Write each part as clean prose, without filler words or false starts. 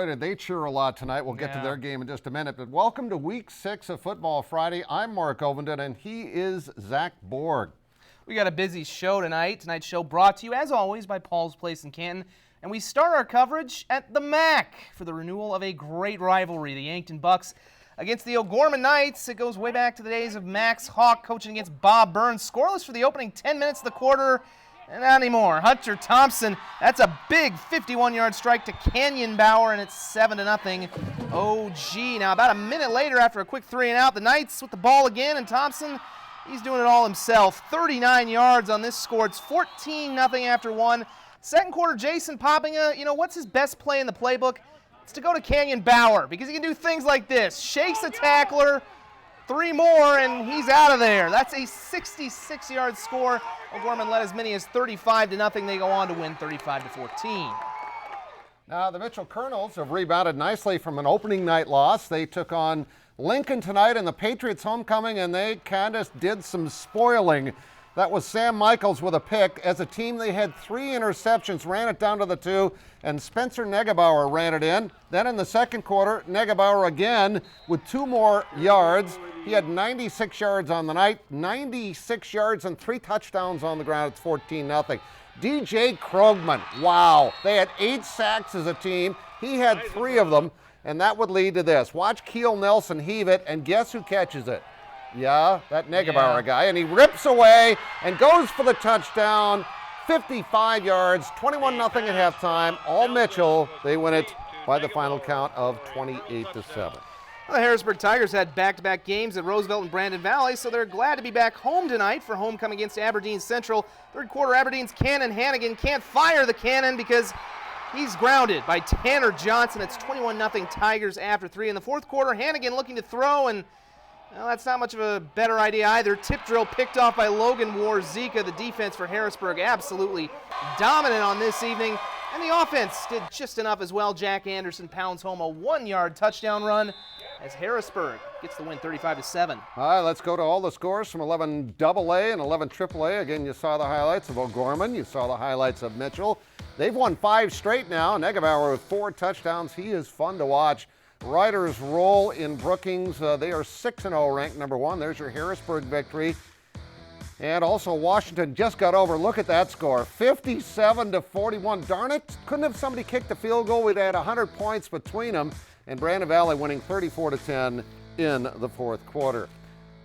boy, did they cheer a lot tonight. We'll get to their game in just a minute. But welcome to Week 6 of Football Friday. I'm Mark Ovenden, and he is Zach Borg. We got a busy show tonight. Tonight's show brought to you, as always, by Paul's Place in Canton. And we start our coverage at the MAC for the renewal of a great rivalry, the Yankton Bucks against the O'Gorman Knights. It goes way back to the days of Max Hawk coaching against Bob Burns. Scoreless for the opening 10 minutes of the quarter. And not anymore. Hunter Thompson, that's a big 51-yard strike to Canyon Bauer, and it's 7-0 OG. Now, about a minute later, after a quick 3-and-out, the Knights with the ball again, and Thompson, he's doing it all himself. 39 yards on this score. It's 14-0 after one. Second quarter, Jason Poppinga, what's his best play in the playbook? It's to go to Canyon Bauer, because he can do things like this. Shakes a tackler, 3 more, and he's out of there. That's a 66-yard score. O'Gorman led as many as 35-0. They go on to win 35-14. Now, the Mitchell Colonels have rebounded nicely from an opening night loss. They took on Lincoln tonight in the Patriots homecoming, and they kind of did some spoiling. That was Sam Michaels with a pick. As a team, they had 3 interceptions, ran it down to the 2, and Spencer Negebauer ran it in. Then in the second quarter, Negebauer again with 2 more yards. He had 96 yards on the night, 96 yards and 3 touchdowns on the ground. It's 14-0. DJ Krogman, wow. They had 8 sacks as a team. He had 3 of them, and that would lead to this. Watch Keel Nelson heave it, and guess who catches it? Yeah, that Negebauer guy, and he rips away and goes for the touchdown. 55 yards, 21-0 at halftime. All Mitchell. They win it by the final count of 28-7. The Harrisburg Tigers had back-to-back games at Roosevelt and Brandon Valley, so they're glad to be back home tonight for homecoming against Aberdeen Central. Third quarter, Aberdeen's Cannon Hannigan can't fire the cannon because he's grounded by Tanner Johnson. It's 21-0 Tigers after 3. In the fourth quarter, Hannigan looking to throw, and well, that's not much of a better idea either. Tip drill picked off by Logan Warzika. The defense for Harrisburg absolutely dominant on this evening. And the offense did just enough as well. Jack Anderson pounds home a 1-yard touchdown run as Harrisburg gets the win 35-7. All right, let's go to all the scores from 11 AA and 11 AAA. Again, you saw the highlights of O'Gorman. You saw the highlights of Mitchell. They've won 5 straight now. Negebauer with 4 touchdowns. He is fun to watch. Riders roll in Brookings. They are 6-0 ranked number 1. There's your Harrisburg victory. And also Washington just got over. Look at that score, 57-41. Darn it, couldn't have somebody kicked the field goal? We'd had 100 points between them. And Brandon Valley winning 34-10 in the fourth quarter.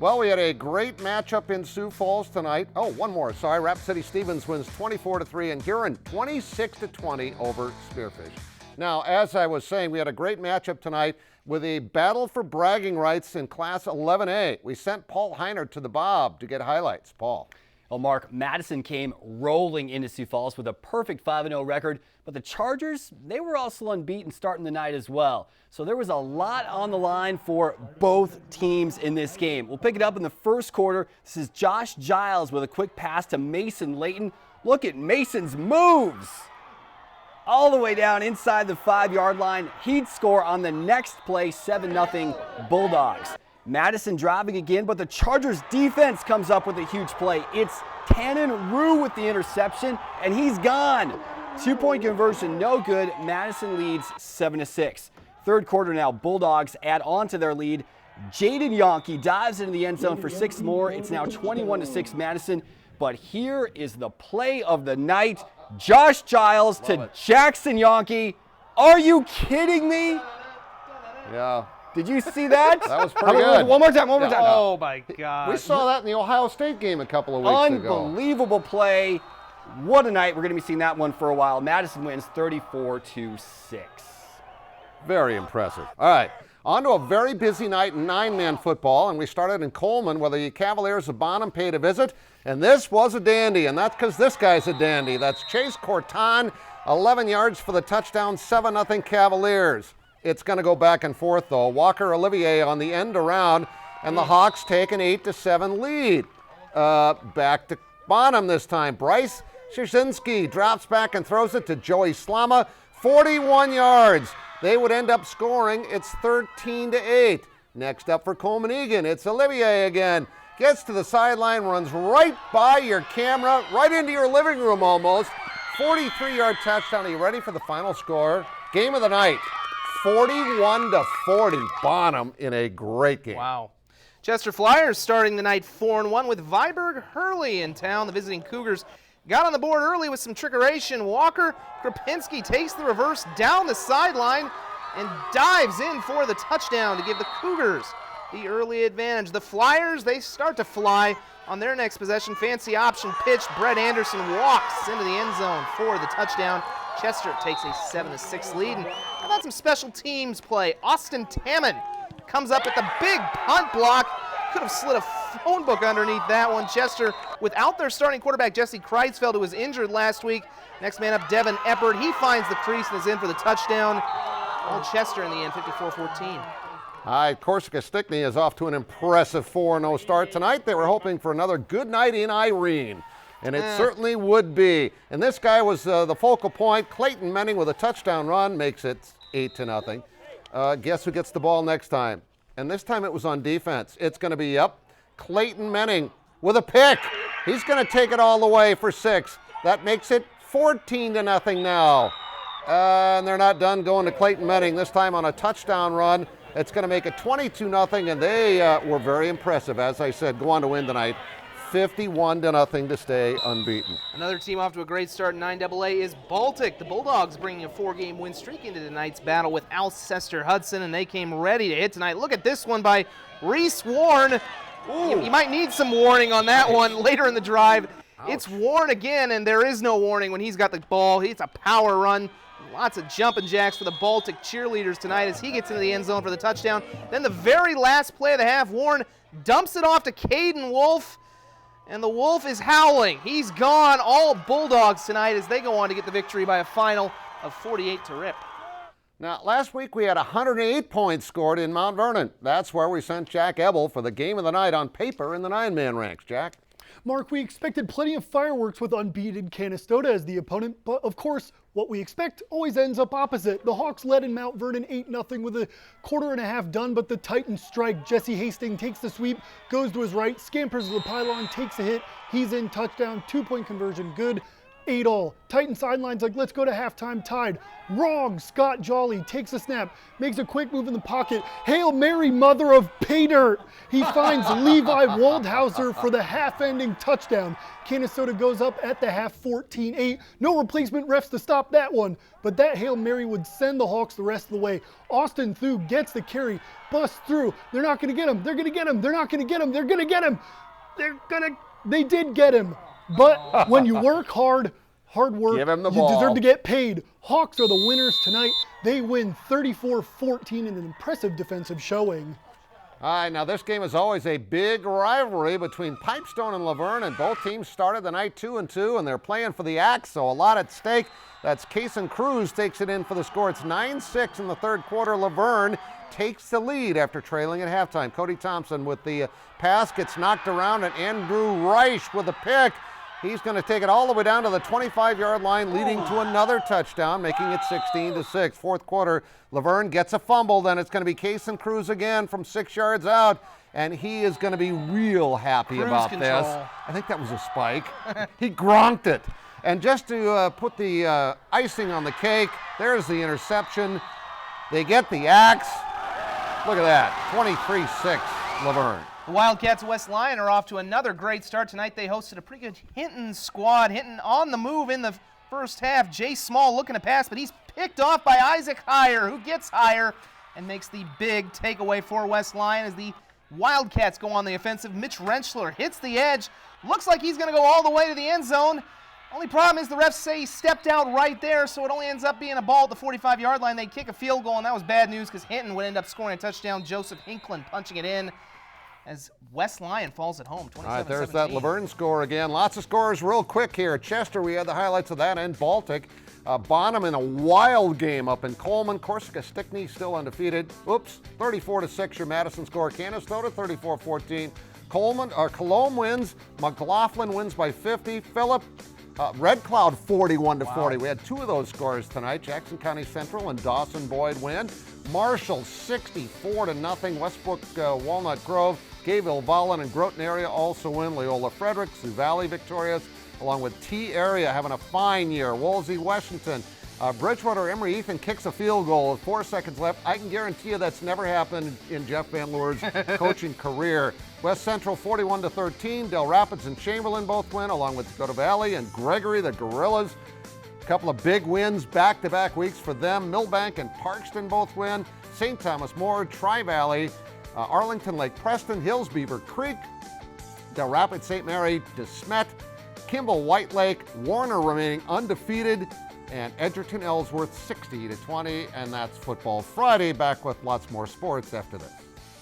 Well, we had a great matchup in Sioux Falls tonight. Oh, one more, sorry. Rapid City Stevens wins 24-3 and Huron 26-20 over Spearfish. Now, as I was saying, we had a great matchup tonight with a battle for bragging rights in Class 11A. We sent Paul Heiner to the Bob to get highlights. Paul. Well, Mark, Madison came rolling into Sioux Falls with a perfect 5-0 record, but the Chargers, they were also unbeaten starting the night as well. So there was a lot on the line for both teams in this game. We'll pick it up in the first quarter. This is Josh Giles with a quick pass to Mason Layton. Look at Mason's moves. All the way down inside the 5-yard line. He'd score on the next play, 7-0 Bulldogs. Madison driving again, but the Chargers defense comes up with a huge play. It's Tannen Rue with the interception, and he's gone. 2-point conversion, no good. Madison leads 7-6. Third quarter now, Bulldogs add on to their lead. Jaden Yonke dives into the end zone for 6 more. It's now 21-6 Madison. But here is the play of the night. Josh Giles to Jackson Yonke. Are you kidding me? Yeah. Did you see that? That was pretty good. One more time. Oh, my God. We saw that in the Ohio State game a couple of weeks ago. Unbelievable play. What a night. We're going to be seeing that one for a while. Madison wins 34-6. Very impressive. All right. On to a very busy night in 9-man football, and we started in Coleman where the Cavaliers of Bonham paid a visit, and this was a dandy, and that's because this guy's a dandy. That's Chase Corton, 11 yards for the touchdown, 7-0 Cavaliers. It's going to go back and forth, though. Walker Olivier on the end around, and the Hawks take an 8-7 lead. Back to Bonham this time. Bryce Szynski drops back and throws it to Joey Slama, 41 yards. They would end up scoring. It's 13-8. Next up for Colman-Egan, it's Olivier again. Gets to the sideline, runs right by your camera, right into your living room almost. 43-yard touchdown. Are you ready for the final score? Game of the night. 41-40. Bonham in a great game. Wow. Chester Flyers starting the night 4-1 with Viborg Hurley in town. The visiting Cougars got on the board early with some trickeration. Walker Krapinski takes the reverse down the sideline and dives in for the touchdown to give the Cougars the early advantage. The Flyers, they start to fly on their next possession. Fancy option pitch. Brett Anderson walks into the end zone for the touchdown. Chester takes a 7-6 lead. And how about some special teams play? Austin Tamman comes up at the big punt block. Could have slid a phone book underneath that one. Chester, without their starting quarterback, Jesse Kreisfeld, who was injured last week. Next man up, Devin Eppert. He finds the crease and is in for the touchdown. All Chester in the end, 54-14. Corsica-Stickney is off to an impressive 4-0 start tonight. They were hoping for another good night in Irene, and it certainly would be. And this guy was the focal point. Clayton Menning with a touchdown run makes it 8-0. Guess who gets the ball next time? And this time it was on defense. It's going to be, Clayton Menning with a pick. He's going to take it all the way for 6. That makes it 14-0 now. And they're not done going to Clayton Menning, this time on a touchdown run. It's going to make it 22-0, and they were very impressive. As I said, go on to win tonight, 51-0 to stay unbeaten. Another team off to a great start in 9AA is Baltic. The Bulldogs bringing a 4-game win streak into tonight's battle with Alcester-Hudson, and they came ready to hit tonight. Look at this one by Reese Warren. You might need some warning on that one later in the drive. Ouch. It's Warren again, and there is no warning when he's got the ball. It's a power run. Lots of jumping jacks for the Baltic cheerleaders tonight as he gets into the end zone for the touchdown. Then the very last play of the half, Warren dumps it off to Caden Wolf, and the Wolf is howling. He's gone. All Bulldogs tonight as they go on to get the victory by a final of 48-0. Now, last week we had 108 points scored in Mount Vernon. That's where we sent Jack Ebel for the game of the night on paper in the 9-man ranks. Jack? Mark, we expected plenty of fireworks with unbeaten Canistota as the opponent, but of course, what we expect always ends up opposite. The Hawks led in Mount Vernon 8-0 with a quarter and a half done, but the Titans strike. Jesse Hastings takes the sweep, goes to his right, scampers to the pylon, takes a hit. He's in, touchdown, 2-point conversion, good. 8-all. Titan sidelines like, let's go to halftime tied. Wrong. Scott Jolly takes a snap, makes a quick move in the pocket. Hail Mary, mother of pay dirt. He finds Levi Waldhauser for the half-ending touchdown. Canistota goes up at the half 14-8. No replacement refs to stop that one, but that Hail Mary would send the Hawks the rest of the way. Austin Thu gets the carry, busts through. They're not going to get him. They're going to get him. They're not going to get him. They're going to get him. They did get him. But when you work hard work, give him the you ball. Deserve to get paid. Hawks are the winners tonight. They win 34-14 in an impressive defensive showing. All right, now this game is always a big rivalry between Pipestone and Luverne, and both teams started the night 2-2, and they're playing for the axe, so a lot at stake. That's Kason Cruz takes it in for the score. It's 9-6 in the third quarter. Luverne takes the lead after trailing at halftime. Cody Thompson with the pass gets knocked around, and Andrew Reich with a pick. He's going to take it all the way down to the 25-yard line, leading to another touchdown, making it 16-6. Fourth quarter, Luverne gets a fumble. Then it's going to be Kason Cruz again from 6 yards out, and he is going to be real happy about this. I think that was a spike. He gronked it. And just to put the icing on the cake, there's the interception. They get the axe. Look at that, 23-6, Luverne. The Wildcats of West Lyon are off to another great start tonight. They hosted a pretty good Hinton squad. Hinton on the move in the first half. Jay Small looking to pass, but he's picked off by Isaac Heyer, who gets Heyer and makes the big takeaway for West Lyon as the Wildcats go on the offensive. Mitch Rentschler hits the edge. Looks like he's going to go all the way to the end zone. Only problem is the refs say he stepped out right there, so it only ends up being a ball at the 45-yard line. They kick a field goal, and that was bad news because Hinton would end up scoring a touchdown. Joseph Hinkland punching it in as West Lyon falls at home, 27-17. All right, there's that Luverne score again. Lots of scores real quick here. Chester, we had the highlights of that, and Baltic. Bonham in a wild game up in Coleman. Corsica-Stickney still undefeated. Oops, 34-6 your Madison score. Canistota 34-14. Cologne wins. McLaughlin wins by 50. Phillip, Red Cloud 41-40. Wow. We had two of those scores tonight. Jackson County Central and Dawson Boyd win. Marshall 64-0. Westbrook, Walnut Grove, Gayville, Vollen, and Groton area also win. Leola Frederick, Sioux Valley victorious, along with T area having a fine year. Wolsey, Washington, Bridgewater Emery Ethan kicks a field goal with 4 seconds left. I can guarantee you that's never happened in Jeff Van Leur's coaching career. West Central 41-13. Del Rapids and Chamberlain both win, along with Dakota Valley and Gregory, the Gorillas. A couple of big wins back-to-back weeks for them. Millbank and Parkston both win. St. Thomas More, Tri-Valley, Arlington, Lake Preston, Hills, Beaver Creek, Del Rapids, St. Mary, DeSmet, Kimball, White Lake, Warner remaining undefeated, and Edgerton Ellsworth 60-20. And that's Football Friday. Back with lots more sports after this.